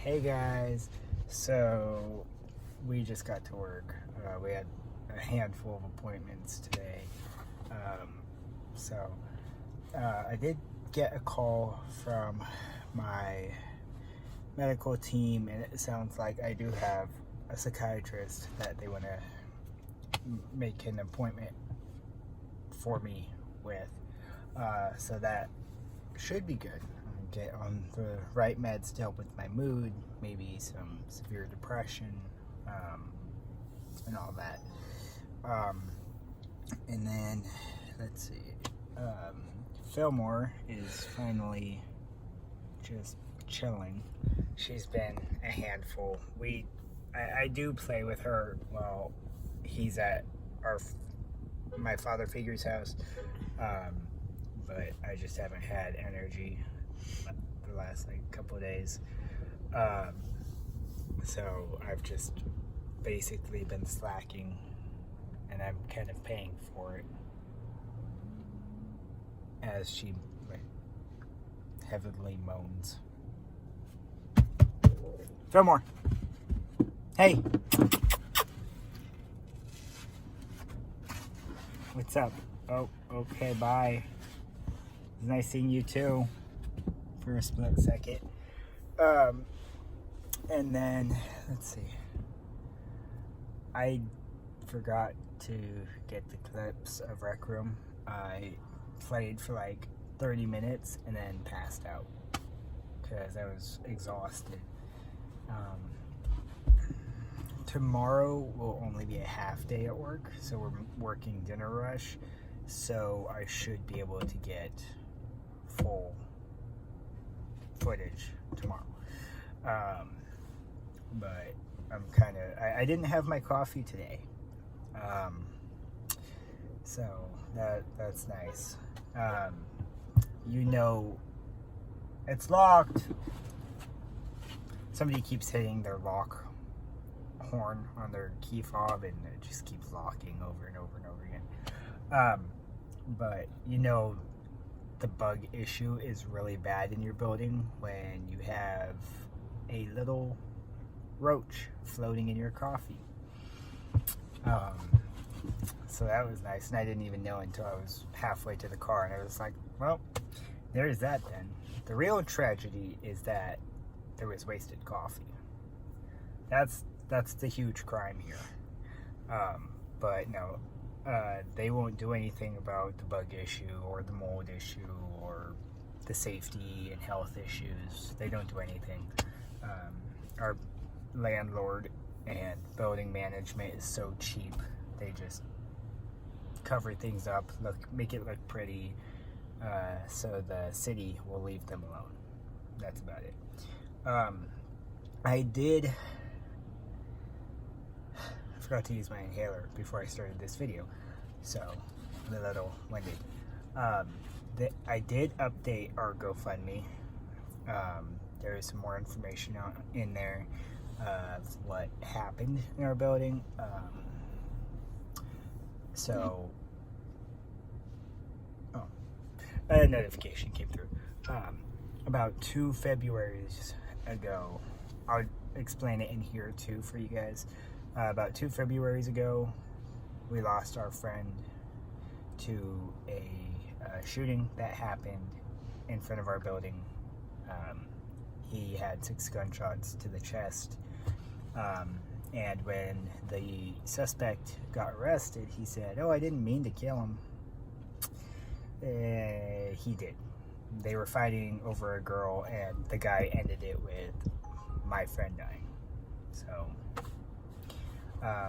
Hey guys, so we just got to work. We had a handful of appointments today. So I did get a call from my medical team, and it sounds like I do have a psychiatrist that they want to make an appointment for me with. So that should be good. Get on the right meds to help with my mood, maybe some severe depression, and all that. And then, let's see, Fillmore is finally just chilling. She's been a handful. I do play with her while he's at my father figure's house, but I just haven't had energy the last couple of days, so I've just basically been slacking, and I'm kind of paying for it as she heavily moans. Fillmore, hey, what's up? Oh, okay, bye. It's nice seeing you too. For a split second. And then, let's see. I forgot to get the clips of Rec Room. I played for 30 minutes and then passed out because I was exhausted. Tomorrow will only be a half day at work, so we're working dinner rush, so I should be able to get full footage tomorrow. But I'm kind of, I didn't have my coffee today, so that's nice. It's locked. Somebody keeps hitting their lock horn on their key fob, and it just keeps locking over and over and over again. But the bug issue is really bad in your building when you have a little roach floating in your coffee. So that was nice, and I didn't even know until I was halfway to the car, and I was like, well, there's that then. The real tragedy is that there was wasted coffee. That's the huge crime here. But no, they won't do anything about the bug issue or the mold issue or the safety and health issues. They don't do anything. Our landlord and building management is so cheap. They just cover things up, make it look pretty, so the city will leave them alone. That's about it. I forgot to use my inhaler before I started this video, so I'm a little winded. I did update our GoFundMe. There is some more information in there of what happened in our building. A notification came through. About 2 Februaries ago, I'll explain it in here too for you guys. About 2 Februaries ago, we lost our friend to a shooting that happened in front of our building. He had 6 gunshots to the chest, and when the suspect got arrested, he said, "Oh, I didn't mean to kill him." He did. They were fighting over a girl, and the guy ended it with my friend dying. So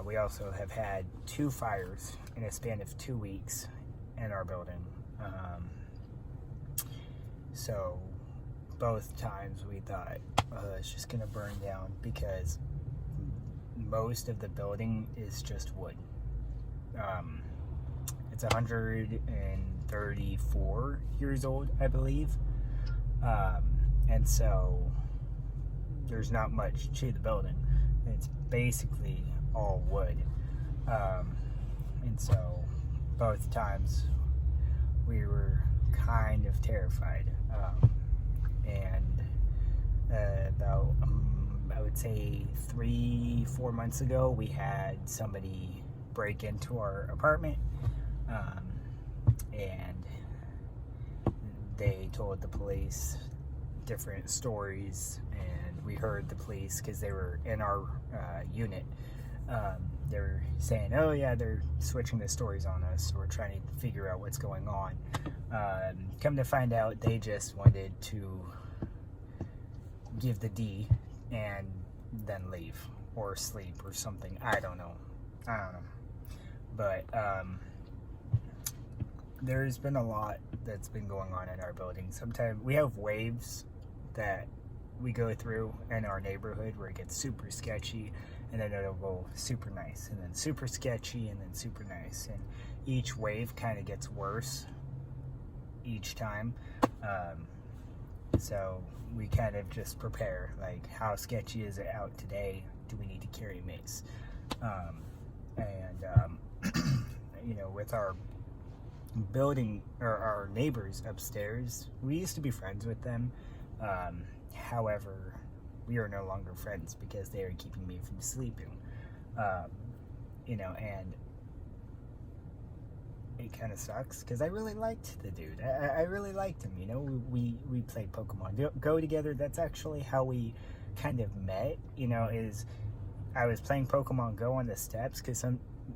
we also have had 2 fires in a span of 2 weeks in our building. So both times we thought, it's just gonna burn down, because most of the building is just wood. It's 134 years old, I believe. And so there's not much to the building. It's basically all wood. And so both times we were kind of terrified. And about would say 3-4 months ago, we had somebody break into our apartment, and they told the police different stories, and we heard the police, because they were in our unit, they were saying, oh yeah, they're switching the stories on us, so we're trying to figure out what's going on. Come to find out, they just wanted to give the D and then leave or sleep or something. I don't know. But there's been a lot that's been going on in our building. Sometimes we have waves that we go through in our neighborhood where it gets super sketchy, and then it'll go super nice, and then super sketchy, and then super nice, and each wave kind of gets worse each time. So we kind of just prepare, like, how sketchy is it out today? Do we need to carry mace? With our building, or our neighbors upstairs, we used to be friends with them. However, we are no longer friends because they are keeping me from sleeping. And it kind of sucks because I really liked the dude. I really liked him. We played Pokemon Go together. That's actually how we kind of met. Is I was playing Pokemon Go on the steps, because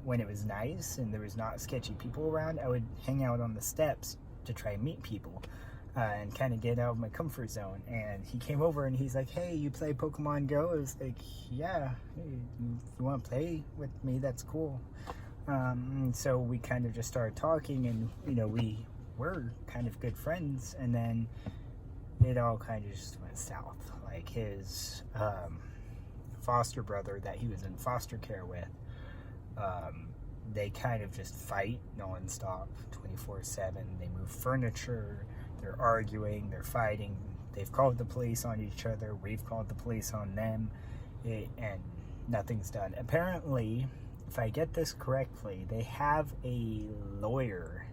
when it was nice and there was not sketchy people around, I would hang out on the steps to try and meet people, and kind of get out of my comfort zone. And he came over and he's like, hey, you play Pokemon Go? I was like, yeah, hey, if you want to play with me, that's cool. And so we kind of just started talking, and we were kind of good friends, and then it all kind of just went south. Like, his foster brother that he was in foster care with, they kind of just fight non-stop, 24/7. They move furniture, they're arguing, they're fighting, they've called the police on each other, we've called the police on them, and nothing's done. Apparently, if I get this correctly, they have a lawyer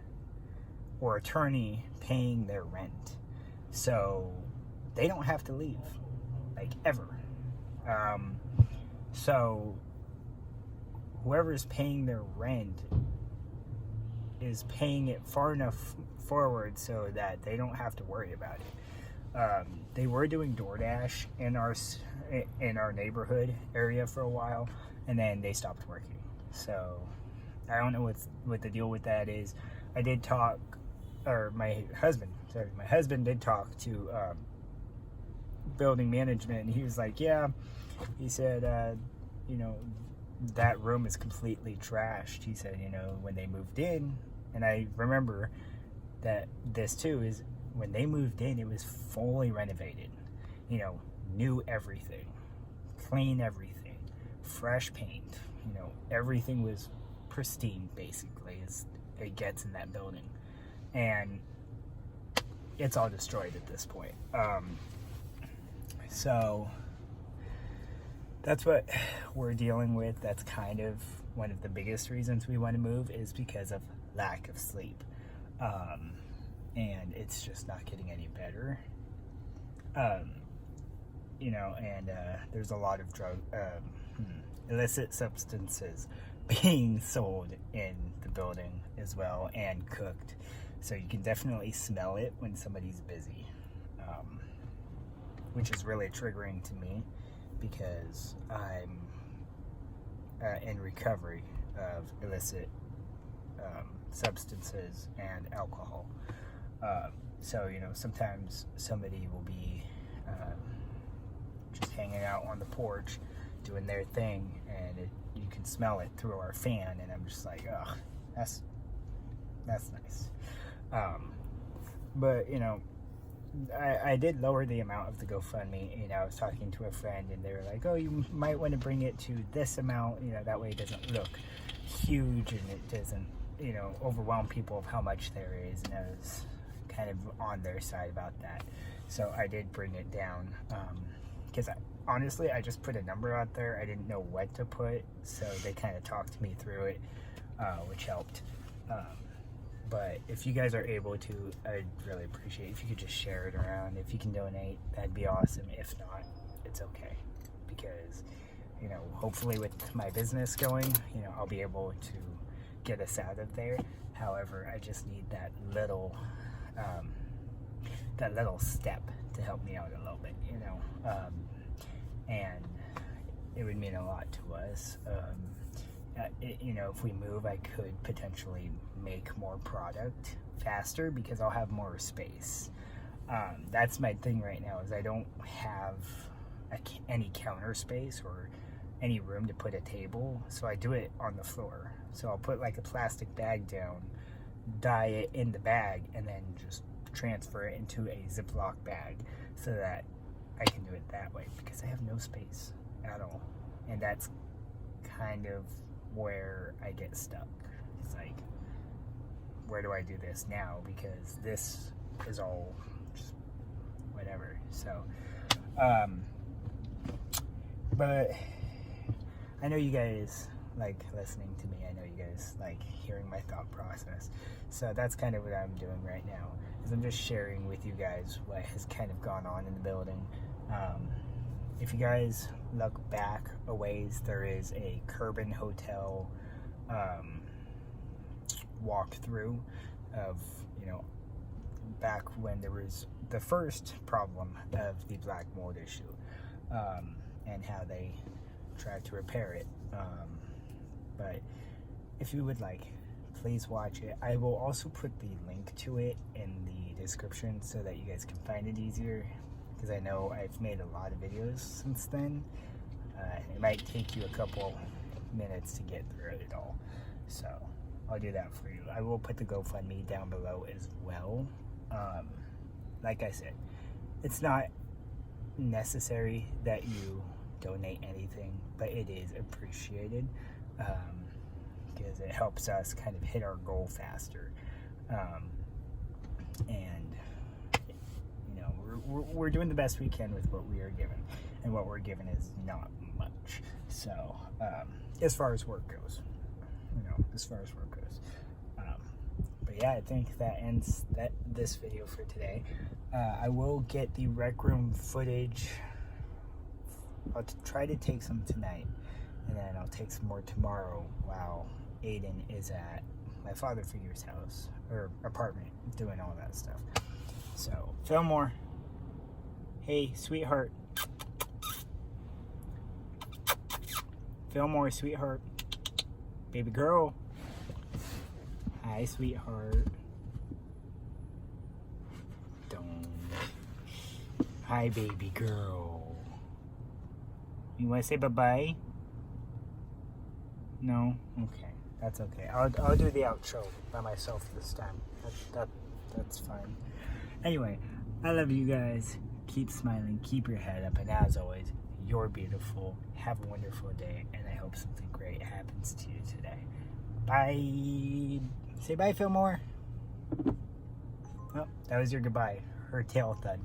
or attorney paying their rent, so they don't have to leave, like, ever. So whoever's paying their rent is paying it far enough forward so that they don't have to worry about it. They were doing DoorDash in our neighborhood area for a while, and then they stopped working. So I don't know what the deal with that is. I did talk, or my husband did talk to building management, and he was like, yeah, he said, that room is completely trashed. He said, when they moved in, and I remember that this too is when they moved in, it was fully renovated, new everything, clean everything, fresh paint, everything was pristine, basically, as it gets in that building, and it's all destroyed at this point. So that's what we're dealing with. That's kind of one of the biggest reasons we want to move, is because of lack of sleep. And it's just not getting any better. There's a lot of illicit substances being sold in the building as well, and cooked. So you can definitely smell it when somebody's busy, which is really triggering to me, because I'm in recovery of illicit substances and alcohol. So sometimes somebody will be just hanging out on the porch doing their thing, and you can smell it through our fan, and I'm just like, ugh, that's nice. But I did lower the amount of the GoFundMe. I was talking to a friend, and they were like, oh, you might want to bring it to this amount, that way it doesn't look huge, and it doesn't overwhelm people of how much there is. And I was kind of on their side about that, so I did bring it down, because honestly, I just put a number out there. I didn't know what to put, so they kind of talked me through it, which helped. But if you guys are able to, I'd really appreciate it if you could just share it around. If you can donate, that'd be awesome. If not, it's okay. because, you know, hopefully with my business going, you know, I'll be able to get us out of there. However, I just need that little step to help me out a little bit, you know, and it would mean a lot to us. You know, if we move, I could potentially make more product faster because I'll have more space. That's my thing right now, is I don't have any counter space or any room to put a table, so I do it on the floor. So I'll put like a plastic bag down, dye it in the bag, and then just transfer it into a Ziploc bag so that I can do it that way, because I have no space at all. And that's kind of where I get stuck. It's like, where do I do this now? Because this is all just whatever. So, but I know you guys like listening to me. I know you guys like hearing my thought process. So that's kind of what I'm doing right now, is I'm just sharing with you guys what has kind of gone on in the building. If you guys look back a ways, there is a Kerbin Hotel walkthrough of, you know, back when there was the first problem of the black mold issue, and how they tried to repair it. But if you would like, please watch it. I will also put the link to it in the description so that you guys can find it easier, because I know I've made a lot of videos since then. It might take you a couple minutes to get through it all, so I'll do that for you. I will put the GoFundMe down below as well. Like I said, it's not necessary that you donate anything, but it is appreciated, because it helps us kind of hit our goal faster. And you know, we're doing the best we can with what we are given, and what we're given is not much. So as far as work goes, but yeah, I think that ends this video for today. I will get the rec room footage. I'll try to take some tonight, and then I'll take some more tomorrow while Aiden is at my father figure's house or apartment doing all that stuff. So, Fillmore, hey, sweetheart. Fillmore, sweetheart. Baby girl. Hi, sweetheart. Don't. Hi, baby girl. You want to say bye-bye? No? Okay. That's okay. I'll do the outro by myself this time. That's fine. Anyway, I love you guys. Keep smiling. Keep your head up. And as always, you're beautiful. Have a wonderful day. And I hope something great happens to you today. Bye. Say bye, Fillmore. Oh, that was your goodbye. Her tail thud.